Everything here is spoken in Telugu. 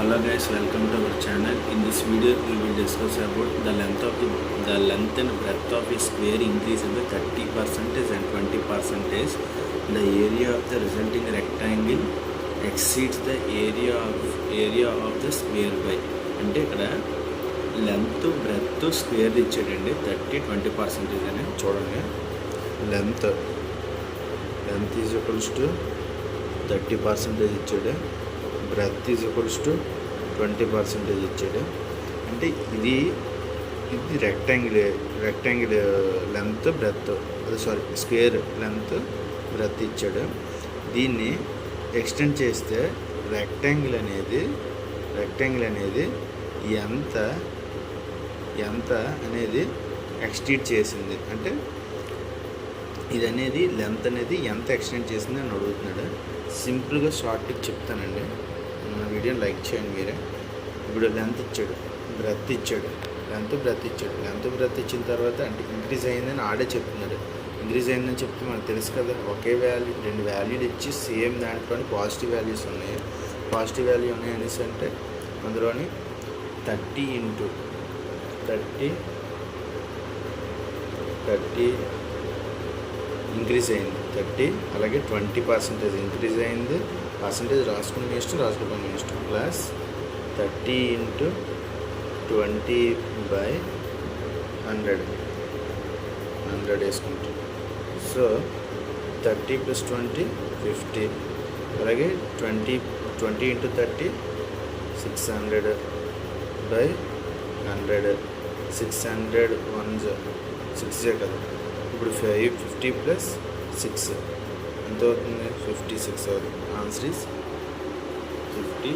Hello guys, welcome to our channel. In this video we will discuss about the length and breadth of a square increased by 30% and 20%. The area of the resulting rectangle exceeds the area of the square by. అంటే ఇక్కడ లెంత్ బ్రెత్ స్క్వేర్ ఇచ్చాడండి 30-20% అని చూడండి. లెంత్ ఈజ్ ఈక్వల్స్ టు 30% ఇచ్చాడు, బ్రెత్ ఈజ్ ఈక్వల్స్ టు 20% ఇచ్చాడు. అంటే ఇది rectangle length breath square length breath ఇచ్చాడు. దీన్ని ఎక్స్టెండ్ చేస్తే రెక్టాంగిల్ అనేది ఎంత అనేది ఎక్స్టెండ్ చేసింది, అంటే ఇది అనేది లెంత్ అనేది ఎంత ఎక్స్టెండ్ చేసింది అని అడుగుతున్నాడు. సింపుల్గా షార్ట్కి చెప్తానండి, నా వీడియోని లైక్ చేయండి మీరే. ఇప్పుడు లెంత్ ఇచ్చాడు, బ్రెత్ ఇచ్చాడు, లెంత్ బ్రెత్ ఇచ్చిన తర్వాత అంటే ఇంక్రీజ్ అయిందని ఆడే చెప్తున్నాడు. ఇంక్రీజ్ అయిందని చెప్తే మనకు తెలుసు కదా, ఒకే వాల్యూ రెండు వాల్యూలు ఇచ్చి సేమ్ దాంట్లోని పాజిటివ్ వాల్యూస్ ఉన్నాయి. పాజిటివ్ వాల్యూ ఉన్నాయి అనేసి అంటే అందులోని 30 × 30 ఇంక్రీజ్ అయింది 30, అలాగే 20% ఇంక్రీజ్ అయింది. పర్సంటేజ్ రాసుకునే ఇష్టం ప్లస్ 30 × 20/100 వేసుకుంటాం. సో 30 + 20 50, అలాగే 20 × 30 600/100. 600 1s 6 కదా. ఇప్పుడు 50 + 6 ఎంత అవుతుంది? 56 అవుతుంది. Answer is 56.